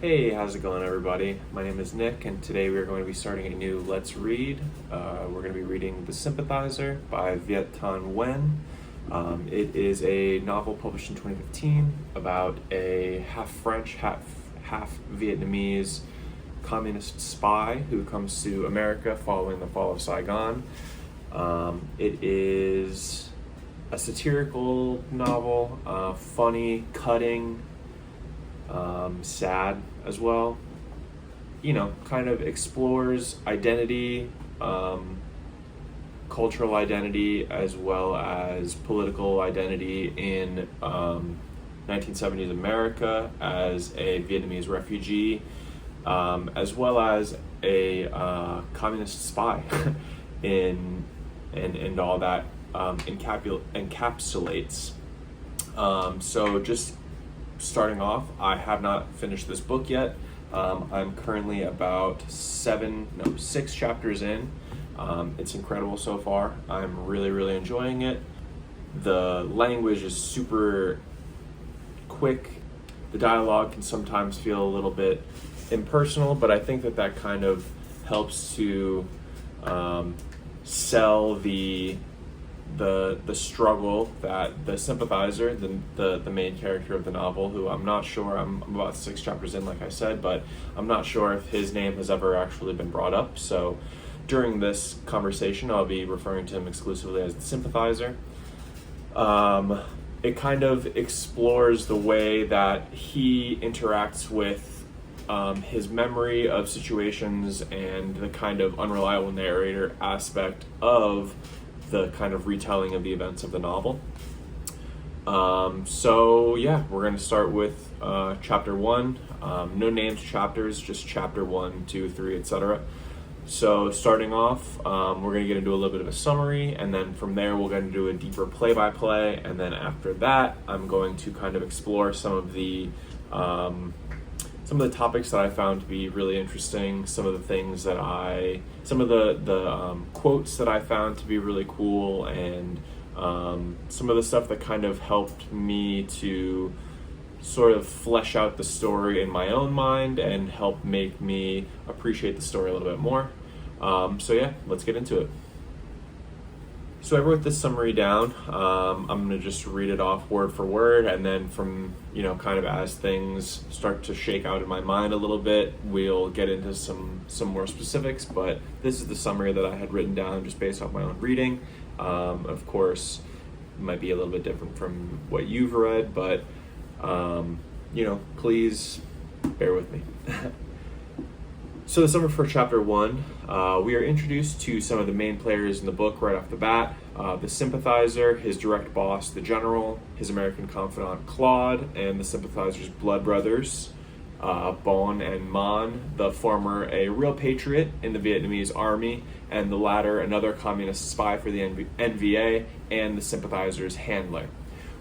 Hey, how's it going, everybody? My name is Nick, and today we are going to be starting a new Let's Read. We're going to be reading The Sympathizer by Viet Thanh Nguyen. It is a novel published in 2015 about a half French, half Vietnamese communist spy who comes to America following the fall of Saigon. It is a satirical novel, funny, cutting, sad as well. Kind of explores identity, cultural identity, as well as political identity in 1970s America as a Vietnamese refugee, as well as a communist spy, and all that encapsulates. So just starting off, I have not finished this book yet. I'm currently about 6 chapters in. It's incredible so far. I'm really enjoying it. The language is super quick. The dialogue can sometimes feel a little bit impersonal, but I think that kind of helps to sell the struggle that the sympathizer, the main character of the novel, who I'm not sure, I'm about 6 chapters in, like I said, but I'm not sure if his name has ever actually been brought up. So during this conversation, I'll be referring to him exclusively as the sympathizer. It kind of explores the way that he interacts with his memory of situations and the kind of unreliable narrator aspect of the kind of retelling of the events of the novel. We're going to start with chapter 1. No named chapters, just chapter 1, 2, 3, etc. So starting off, we're going to get into a little bit of a summary, and then from there we're going to do a deeper play-by-play, and then after that I'm going to kind of explore some of the topics that I found to be really interesting, some of the quotes that I found to be really cool, and some of the stuff that kind of helped me to sort of flesh out the story in my own mind and help make me appreciate the story a little bit more. Let's get into it. So I wrote this summary down. I'm going to just read it off word for word, and then from, kind of as things start to shake out in my mind a little bit, we'll get into some more specifics, but this is the summary that I had written down just based off my own reading. Of course, it might be a little bit different from what you've read, but, please bear with me. So the summary for chapter 1, we are introduced to some of the main players in the book right off the bat. The sympathizer, his direct boss, the general, his American confidant, Claude, and the sympathizer's blood brothers, Bon and Man, the former a real patriot in the Vietnamese army, and the latter another communist spy for the NVA, and the sympathizer's handler.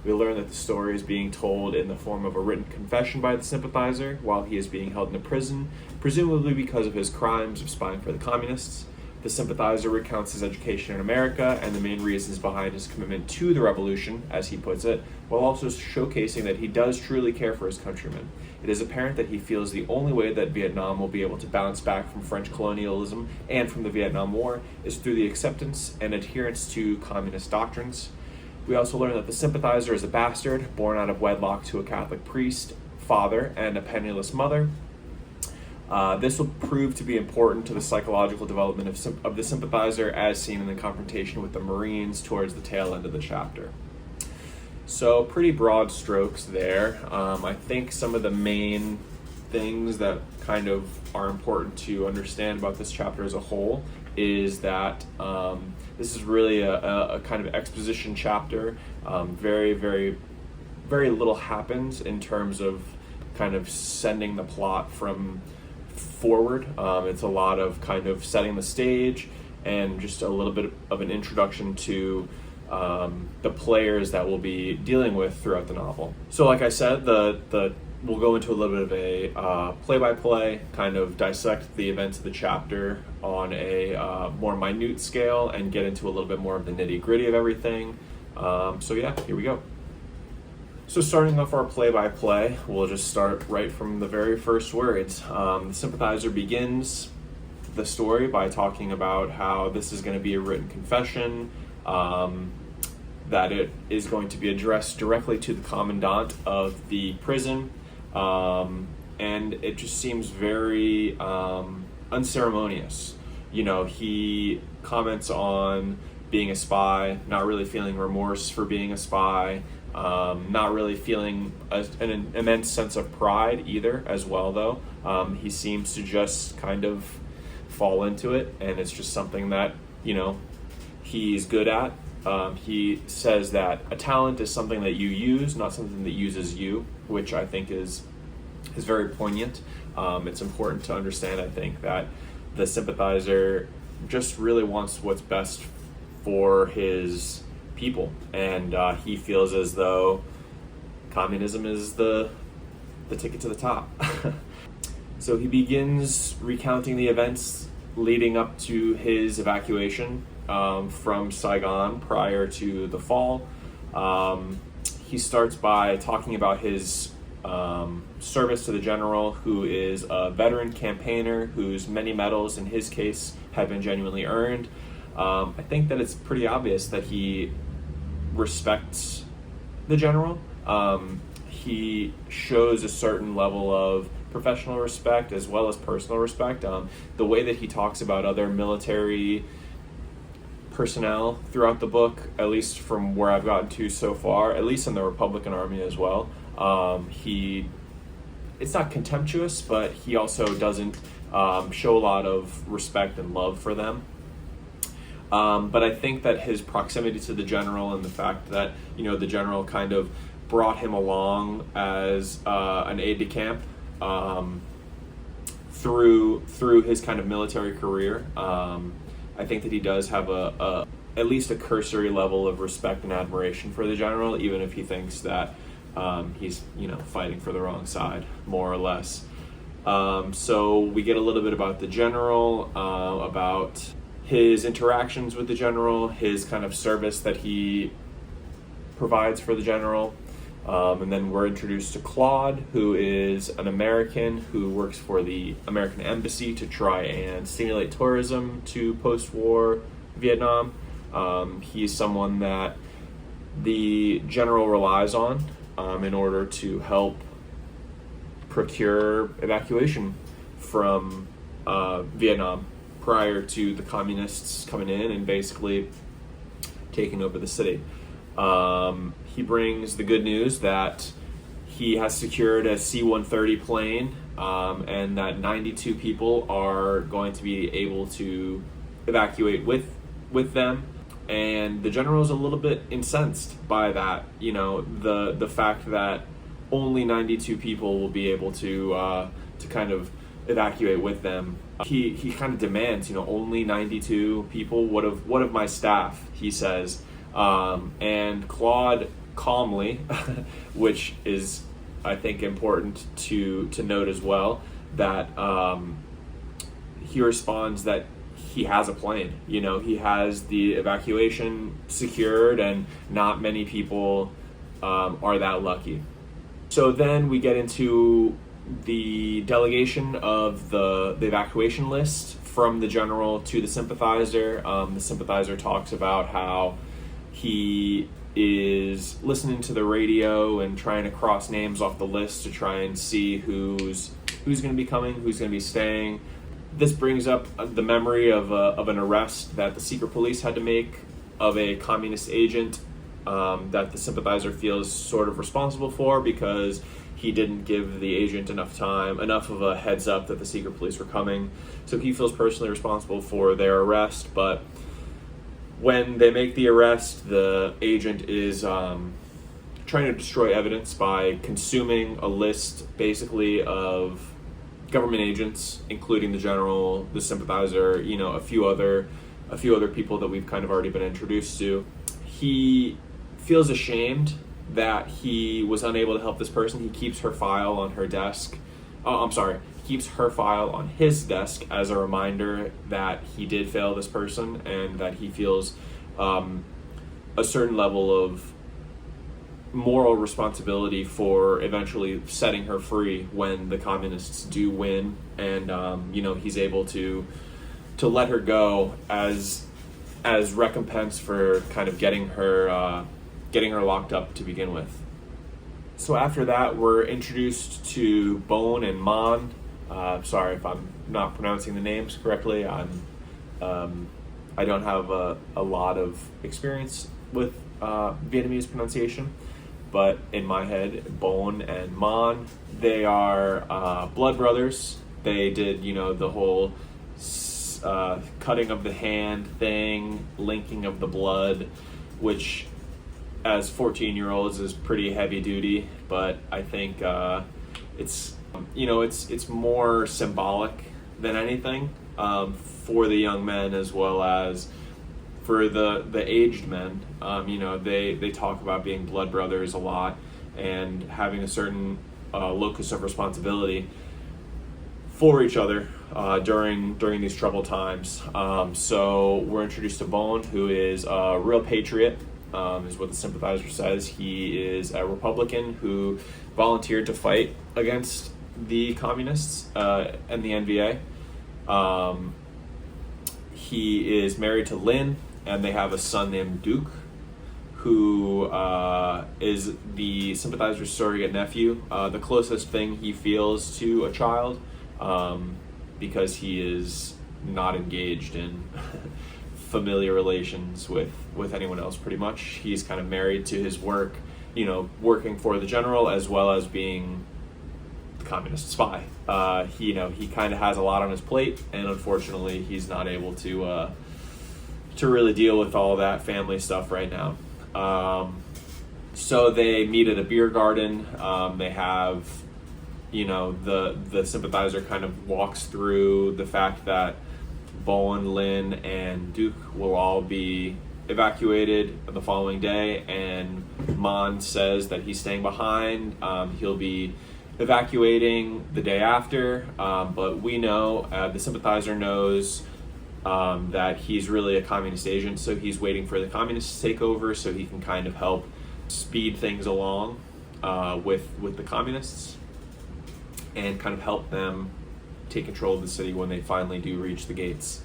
We learn that the story is being told in the form of a written confession by the sympathizer while he is being held in a prison, presumably because of his crimes of spying for the communists. The sympathizer recounts his education in America and the main reasons behind his commitment to the revolution, as he puts it, while also showcasing that he does truly care for his countrymen. It is apparent that he feels the only way that Vietnam will be able to bounce back from French colonialism and from the Vietnam War is through the acceptance and adherence to communist doctrines. We also learn that the sympathizer is a bastard, born out of wedlock to a Catholic priest, father, and a penniless mother. This will prove to be important to the psychological development of the sympathizer, as seen in the confrontation with the Marines towards the tail end of the chapter. So, pretty broad strokes there. I think some of the main things that kind of are important to understand about this chapter as a whole is that this is really a kind of exposition chapter. Very little happens in terms of kind of sending the plot from forward. It's a lot of kind of setting the stage and just a little bit of an introduction to the players that we'll be dealing with throughout the novel. So like I said, we'll go into a little bit of a play-by-play, kind of dissect the events of the chapter on a more minute scale and get into a little bit more of the nitty-gritty of everything. Here we go. So starting off our play-by-play, we'll just start right from the very first words. The Sympathizer begins the story by talking about how this is going to be a written confession, that it is going to be addressed directly to the commandant of the prison, and it just seems very unceremonious. You know, he comments on being a spy, not really feeling remorse for being a spy, not really feeling an immense sense of pride either as well, though. He seems to just kind of fall into it, and it's just something that, you know, he's good at. He says that a talent is something that you use, not something that uses you, which I think is very poignant. It's important to understand, I think, that the Sympathizer just really wants what's best for his people, and he feels as though communism is the ticket to the top. So he begins recounting the events leading up to his evacuation from Saigon prior to the fall. He starts by talking about his service to the general, who is a veteran campaigner whose many medals in his case have been genuinely earned. I think that it's pretty obvious that he respects the general. He shows a certain level of professional respect as well as personal respect. The way that he talks about other military personnel throughout the book, at least from where I've gotten to so far, at least in the Republican Army as well, it's not contemptuous, but he also doesn't show a lot of respect and love for them. But I think that his proximity to the general and the fact that, you know, the general kind of brought him along as an aide-de-camp through his kind of military career, I think that he does have at least a cursory level of respect and admiration for the general, even if he thinks that he's, you know, fighting for the wrong side, more or less. So we get a little bit about the general, about his interactions with the general, his kind of service that he provides for the general. And then we're introduced to Claude, who is an American who works for the American Embassy to try and stimulate tourism to post-war Vietnam. He's someone that the general relies on in order to help procure evacuation from Vietnam prior to the communists coming in and basically taking over the city. He brings the good news that he has secured a C-130 plane, and that 92 people are going to be able to evacuate with them. And the general is a little bit incensed by that, you know, the fact that only 92 people will be able to kind of evacuate with them. He kind of demands, you know, only 92 people. What of my staff? He says, and Claude calmly, which is, I think, important to note as well, that he responds that he has a plane. You know, he has the evacuation secured, and not many people are that lucky. So then we get into the delegation of the evacuation list from the general to the Sympathizer. The Sympathizer talks about how he is listening to the radio and trying to cross names off the list to try and see who's going to be coming, who's going to be staying. This brings up the memory of an arrest that the secret police had to make of a communist agent that the Sympathizer feels sort of responsible for, because he didn't give the agent enough of a heads up that the secret police were coming. So he feels personally responsible for their arrest, but when they make the arrest, the agent is trying to destroy evidence by consuming a list basically of government agents, including the general, the Sympathizer, you know, a few other people that we've kind of already been introduced to. He feels ashamed that he was unable to help this person. He keeps her file on her desk. Keeps her file on his desk as a reminder that he did fail this person, and that he feels a certain level of moral responsibility for eventually setting her free when the communists do win, and he's able to let her go as recompense for kind of getting her locked up to begin with. So after that, we're introduced to Bone and Mon. Sorry if I'm not pronouncing the names correctly. I don't have a lot of experience with Vietnamese pronunciation, but in my head, Bone and Mon, they are blood brothers. They did, the whole cutting of the hand thing, linking of the blood, which as 14-year-olds is pretty heavy duty, but I think it's more symbolic than anything for the young men as well as for the aged men. They talk about being blood brothers a lot and having a certain locus of responsibility for each other during these troubled times. So we're introduced to Bone, who is a real patriot, is what the Sympathizer says. He is a Republican who volunteered to fight against the communists and the NVA. He is married to Lynn, and they have a son named Duke, who is the Sympathizer's surrogate nephew, the closest thing he feels to a child, because he is not engaged in familiar relations with anyone else pretty much. He's kind of married to his work, working for the general as well as being the communist spy. He kind of has a lot on his plate, and unfortunately he's not able to really deal with all that family stuff right now. So they meet at a beer garden. They have, the Sympathizer kind of walks through the fact that Bowen, Lynn, and Duke will all be evacuated the following day, and Mon says that he's staying behind. He'll be evacuating the day after, but we know, the Sympathizer knows that he's really a communist agent, so he's waiting for the communists to take over so he can kind of help speed things along with the communists and kind of help them take control of the city when they finally do reach the gates.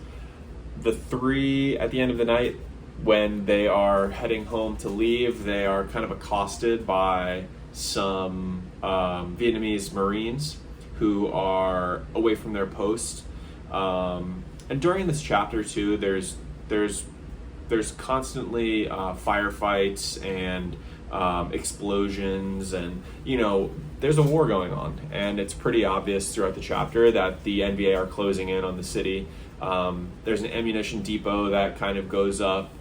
The three, at the end of the night, when they are heading home to leave, they are kind of accosted by some Vietnamese Marines who are away from their post. And during this chapter too, there's constantly firefights and explosions, and there's a war going on, and it's pretty obvious throughout the chapter that the NVA are closing in on the city. There's an ammunition depot that kind of goes up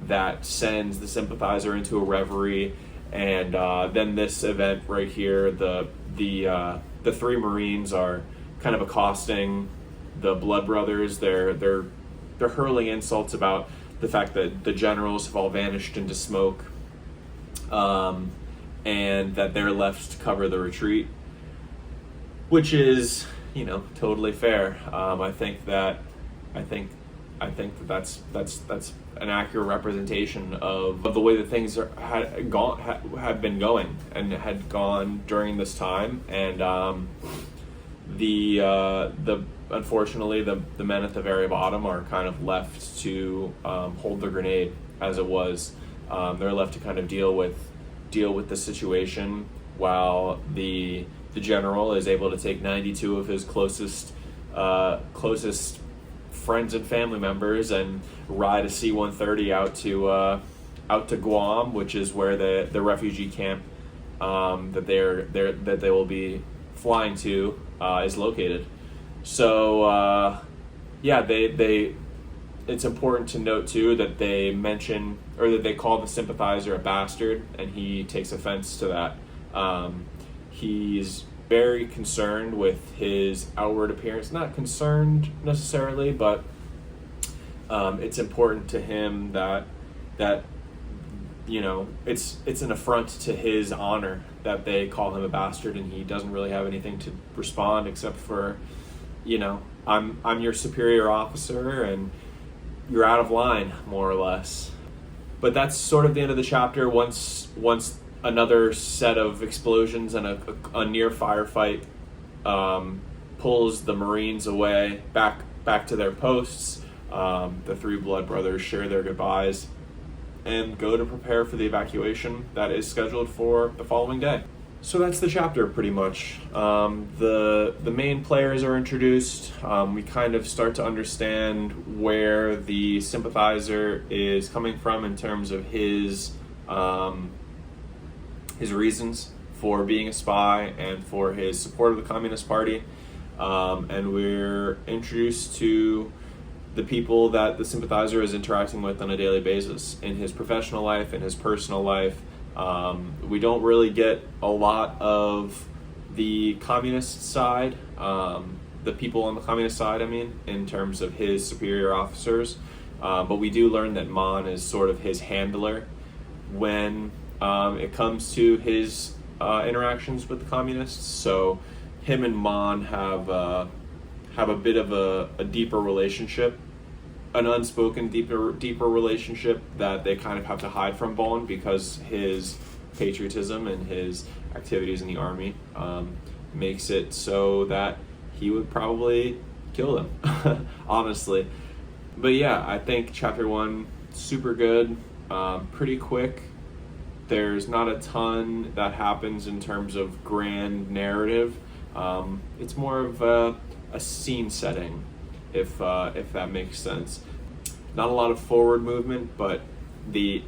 that sends the Sympathizer into a reverie, and then this event right here, the three Marines are kind of accosting the Blood Brothers. They're hurling insults about the fact that the generals have all vanished into smoke, and that they're left to cover the retreat, which is totally fair. I think that's an accurate representation of the way that things have been going and had gone during this time, and unfortunately the men at the very bottom are kind of left to hold the grenade as it was. They're left to kind of deal with the situation, while the general is able to take 92 of his closest friends and family members and ride a C-130 out to Guam, which is where the refugee camp that they will be flying to is located. So it's important to note too that they mention, or that they call the Sympathizer a bastard, and he takes offense to that. He's very concerned with his outward appearance. Not concerned necessarily, but it's important to him that it's an affront to his honor that they call him a bastard, and he doesn't really have anything to respond except for, I'm your superior officer and you're out of line, more or less. But that's sort of the end of the chapter. Once another set of explosions and a near firefight pulls the Marines away back to their posts. The three blood brothers share their goodbyes and go to prepare for the evacuation that is scheduled for the following day. So that's the chapter, pretty much. The main players are introduced. We kind of start to understand where the Sympathizer is coming from in terms of his reasons for being a spy and for his support of the Communist Party. And we're introduced to the people that the Sympathizer is interacting with on a daily basis in his professional life, in his personal life. We don't really get a lot of the communist side, the people on the communist side, in terms of his superior officers. But we do learn that Mon is sort of his handler when it comes to his interactions with the communists. So him and Mon have a bit of a deeper relationship, an unspoken deeper relationship that they kind of have to hide from Bon because his patriotism and his activities in the army makes it so that he would probably kill them, honestly. But yeah, I think chapter 1, super good, pretty quick. There's not a ton that happens in terms of grand narrative. It's more of a scene setting, if that makes sense. Not a lot of forward movement, but the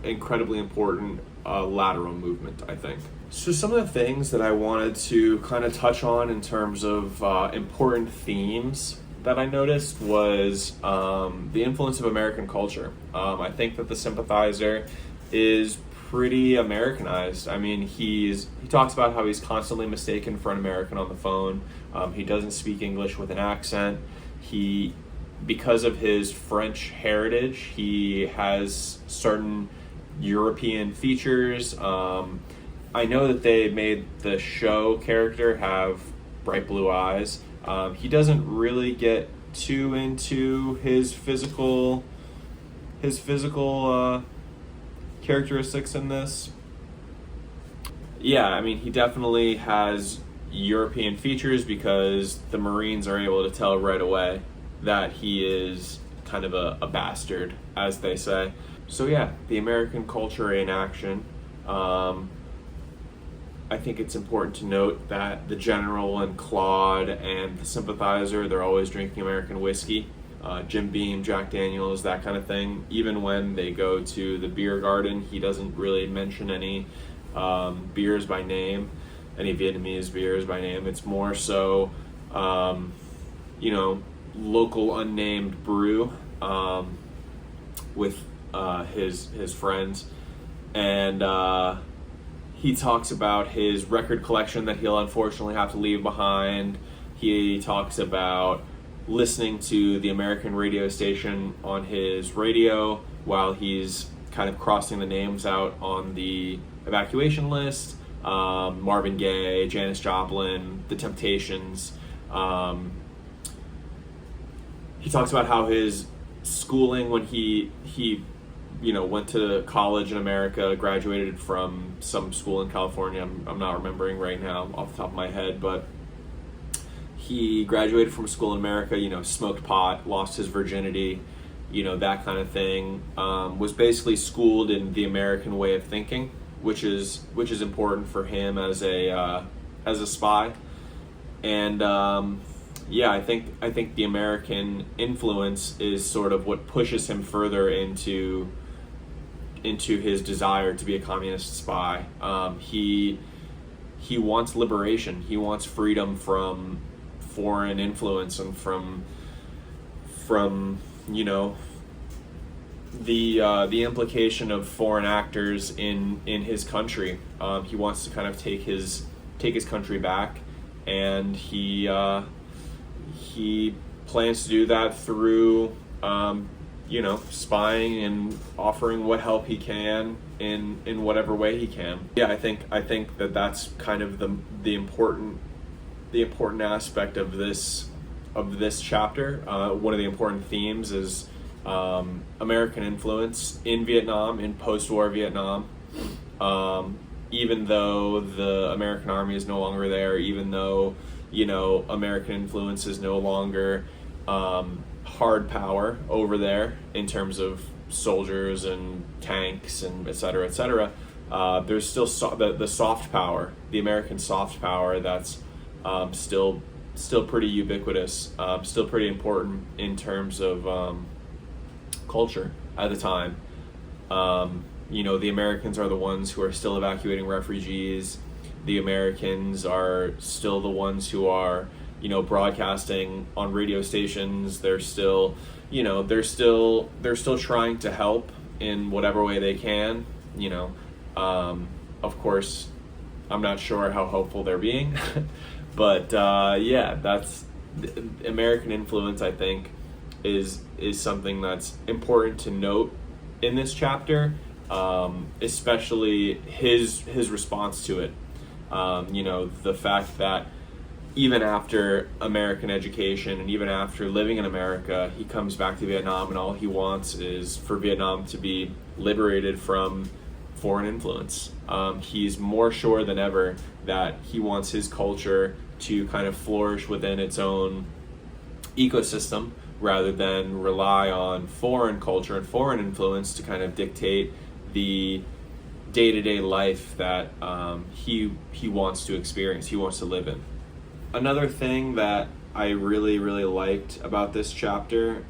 incredibly important lateral movement, I think. So some of the things that I wanted to kind of touch on in terms of important themes that I noticed was the influence of American culture. I think that the Sympathizer is pretty Americanized. He talks about how he's constantly mistaken for an American on the phone. He doesn't speak English with an accent. Because of his French heritage, he has certain European features. I know that they made the show character have bright blue eyes. He doesn't really get too into his physical characteristics in this. Yeah, he definitely has European features because the Marines are able to tell right away that he is kind of a bastard, as they say. So yeah, the American culture in action. I think it's important to note that the General and Claude and the Sympathizer, they're always drinking American whiskey. Jim Beam, Jack Daniels, that kind of thing. Even when they go to the beer garden, he doesn't really mention any beers by name, any Vietnamese beers by name. It's more so, local unnamed brew with his friends. And he talks about his record collection that he'll unfortunately have to leave behind. He talks about listening to the American radio station on his radio while he's kind of crossing the names out on the evacuation list. Marvin Gaye, Janis Joplin, The Temptations. He talks about how his schooling, when he went to college in America, graduated from some school in California. I'm not remembering right now off the top of my head, but he graduated from school in America, smoked pot, lost his virginity, that kind of thing. Was basically schooled in the American way of thinking, which is important for him as a spy. And I think the American influence is sort of what pushes him further into his desire to be a communist spy. He wants liberation. He wants freedom from foreign influence and from the implication of foreign actors in his country. He wants to kind of take his country back, and he plans to do that through spying and offering what help he can in whatever way he can. Yeah, I think that that's kind of the important aspect of this chapter. One of the important themes is American influence in Vietnam, in post-war Vietnam, even though the American army is no longer there, even though, American influence is no longer hard power over there in terms of soldiers and tanks and et cetera, there's still the soft power, the American soft power that's still pretty ubiquitous, still pretty important in terms of culture at the time. The Americans are the ones who are still evacuating refugees. The Americans are still the ones who are, broadcasting on radio stations. They're still, they're still trying to help in whatever way they can. Of course, I'm not sure how helpful they're being, but that's American influence. I think is something that's important to note in this chapter, especially his response to it. The fact that even after American education and even after living in America, he comes back to Vietnam and all he wants is for Vietnam to be liberated from foreign influence. He's more sure than ever that he wants his culture to kind of flourish within its own ecosystem rather than rely on foreign culture and foreign influence to kind of dictate the day-to-day life that he wants to experience, he wants to live in. Another thing that I really, really liked about this chapter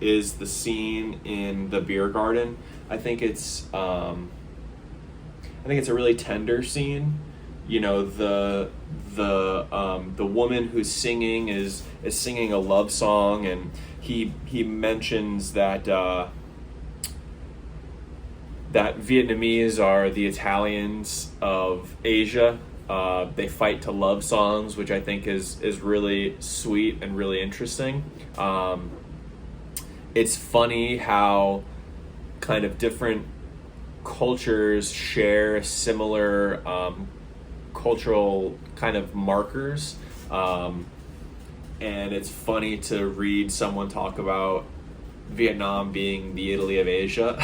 is the scene in the beer garden. I think it's a really tender scene. The woman who's singing is singing a love song, and he mentions that that Vietnamese are the Italians of Asia. They fight to love songs, which I think is really sweet and really interesting. It's funny how kind of different cultures share similar cultural kind of markers, and it's funny to read someone talk about Vietnam being the Italy of Asia.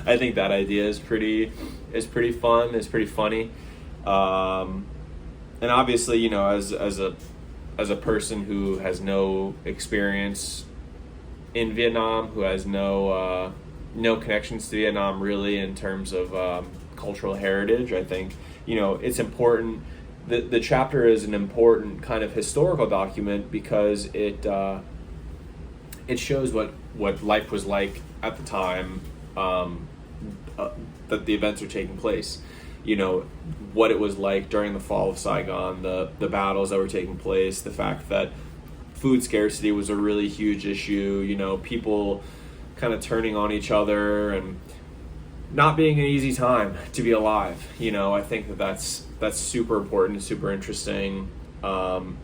I think that idea is pretty fun. It's pretty funny, and obviously, as a person who has no experience in Vietnam, who has no connections to Vietnam really in terms of cultural heritage, I think it's important. The chapter is an important kind of historical document because it shows what life was like at the time that the events are taking place. What it was like during the fall of Saigon, the battles that were taking place, the fact that food scarcity was a really huge issue, people kind of turning on each other and not being an easy time to be alive. I think that's super important, super interesting from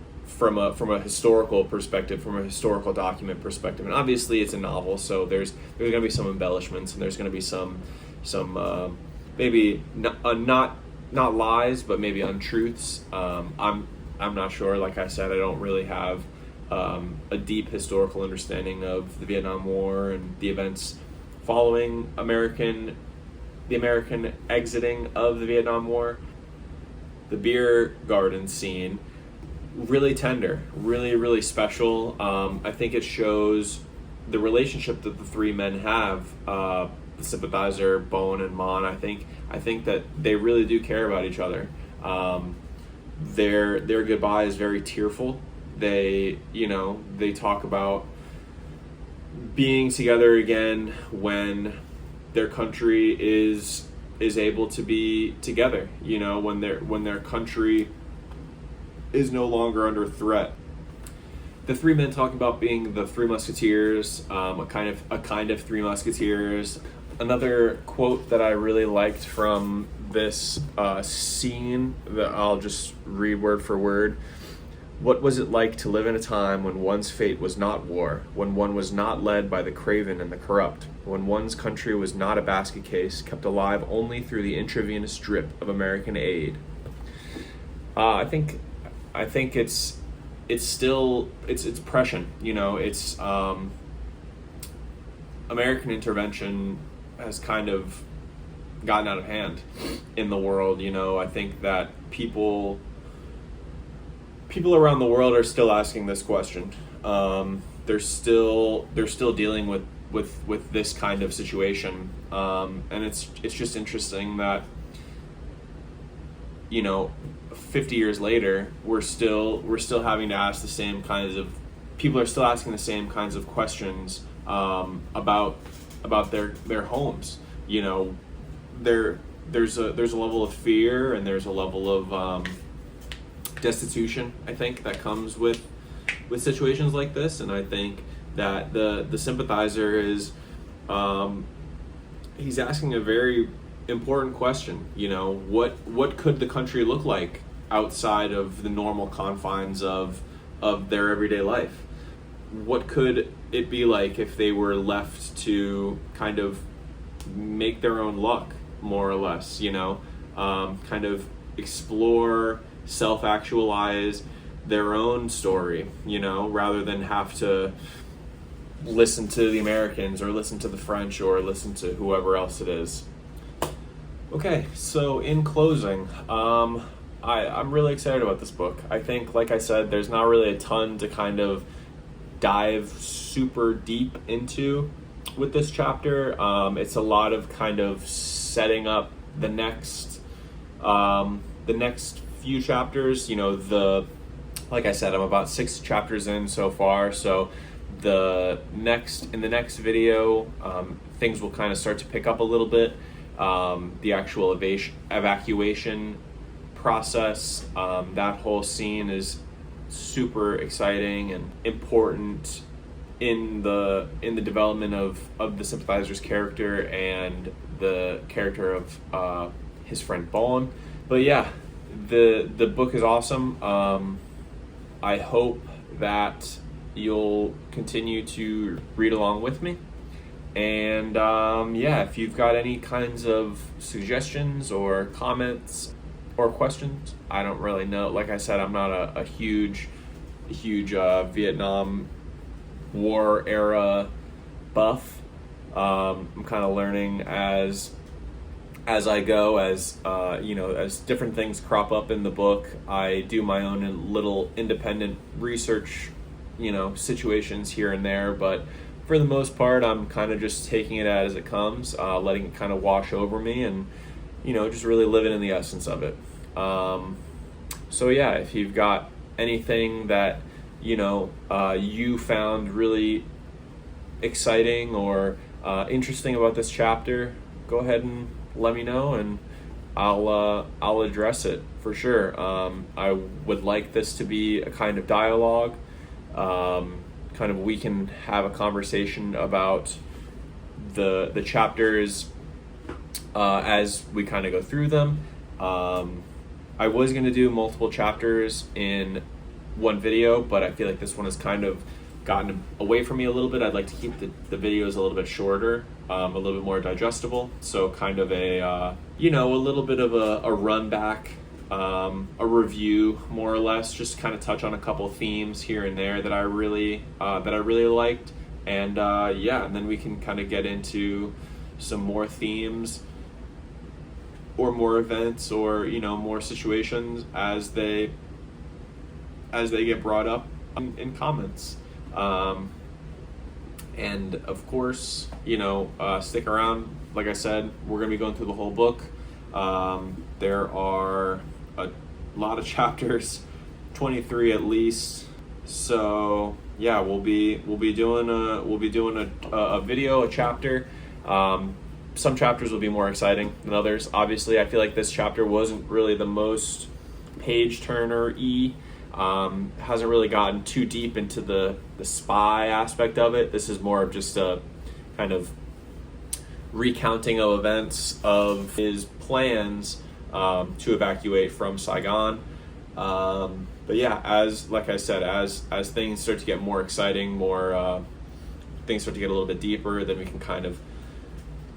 a historical perspective, from a historical document perspective. And obviously it's a novel, so there's going to be some embellishments and there's going to be some maybe not lies, but maybe untruths. I'm not sure. Like I said, I don't really have a deep historical understanding of the Vietnam War and the events following the American exiting of the Vietnam War. The beer garden scene, really tender, really, really special. I think it shows the relationship that the three men have, the Sympathizer, Bone, and Mon. I think that they really do care about each other. Their goodbye is very tearful. They talk about being together again when their country is able to be together, when their country is no longer under threat. The three men talk about being the Three Musketeers, a kind of Three Musketeers. Another quote that I really liked from this scene that I'll just read word for word. What was it like to live in a time when one's fate was not war, when one was not led by the craven and the corrupt, when one's country was not a basket case, kept alive only through the intravenous drip of American aid? I think it's still prescient. It's American intervention has kind of gotten out of hand in the world. You know, I think that people around the world are still asking this question. They're still dealing with this kind of situation, and it's just interesting that, you know, 50 years later, we're still having to ask the same kinds of people are still asking the same kinds of questions about their homes. You know, there's a level of fear, and there's a level of destitution, I think, that comes with situations like this. And I think that the sympathizer is he's asking a very important question. You know, what could the country look like outside of the normal confines of their everyday life? What could it be like if they were left to kind of make their own luck, more or less, you know, kind of explore, self-actualize their own story, you know, rather than have to listen to the Americans or listen to the French or listen to whoever else it is. Okay, so in closing, I'm really excited about this book. I think, like I said, there's not really a ton to kind of dive super deep into with this chapter. It's a lot of kind of setting up the next few chapters. You know, like I said, I'm about 6 chapters in so far, so in the next video, things will kind of start to pick up a little bit. The actual evacuation process, that whole scene is super exciting and important in the development of the sympathizer's character and the character of his friend Bowen. But yeah, the book is awesome. I hope that you'll continue to read along with me. And yeah, if you've got any kinds of suggestions or comments or questions, I don't really know. Like I said, I'm not a huge Vietnam War era buff. I'm kind of learning as I go, as you know, as different things crop up in the book. I do my own little independent research, you know, situations here and there, but for the most part, I'm kind of just taking it as it comes, letting it kind of wash over me, and, you know, just really living in the essence of it. So yeah, if you've got anything that, you know, you found really exciting or interesting about this chapter, go ahead and let me know, and I'll address it for sure. I would like this to be a kind of dialogue. Kind of, we can have a conversation about the chapters as we kind of go through them. I was going to do multiple chapters in one video, but I feel like this one has kind of gotten away from me a little bit. I'd like to keep the videos a little bit shorter, a little bit more digestible. So kind of a, you know, a little bit of a run back, a review, more or less, just kind of touch on a couple themes here and there that I really liked. And yeah, and then we can kind of get into some more themes or more events, or, you know, more situations as they get brought up in comments. And of course, you know, stick around. Like I said, we're going to be going through the whole book. There are a lot of chapters, 23 at least. So yeah, we'll be doing a video, a chapter. Some chapters will be more exciting than others. Obviously, I feel like this chapter wasn't really the most page turner-y. Hasn't really gotten too deep into the spy aspect of it. This is more of just a kind of recounting of events of his plans to evacuate from Saigon. But yeah, like I said, as things start to get more exciting, things start to get a little bit deeper, then we can kind of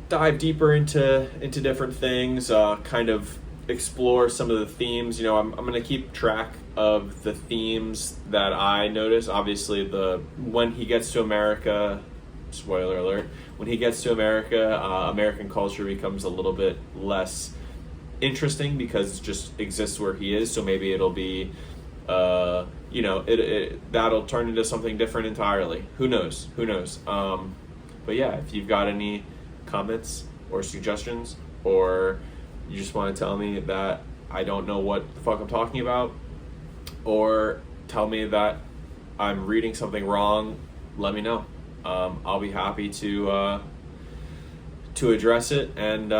dive deeper into different things, kind of explore some of the themes. You know, I'm going to keep track of the themes that I notice. Obviously, when he gets to America, spoiler alert, when he gets to America, American culture becomes a little bit less interesting because it just exists where he is. So maybe it'll be, that'll turn into something different entirely. Who knows? But yeah, if you've got any comments or suggestions, or you just want to tell me that I don't know what the fuck I'm talking about, or tell me that I'm reading something wrong, let me know. I'll be happy to address it, and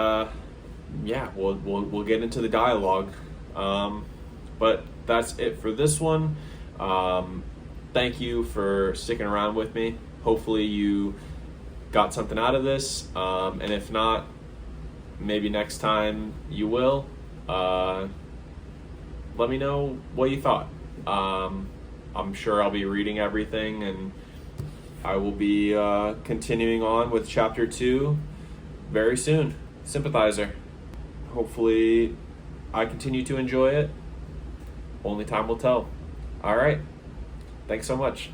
we'll get into the dialogue. But that's it for this one. Thank you for sticking around with me. Hopefully you got something out of this, and if not, maybe next time you will. Let me know what you thought. I'm sure I'll be reading everything, and I will be continuing on with chapter 2 very soon. Sympathizer. Hopefully I continue to enjoy it. Only time will tell. All right. Thanks so much.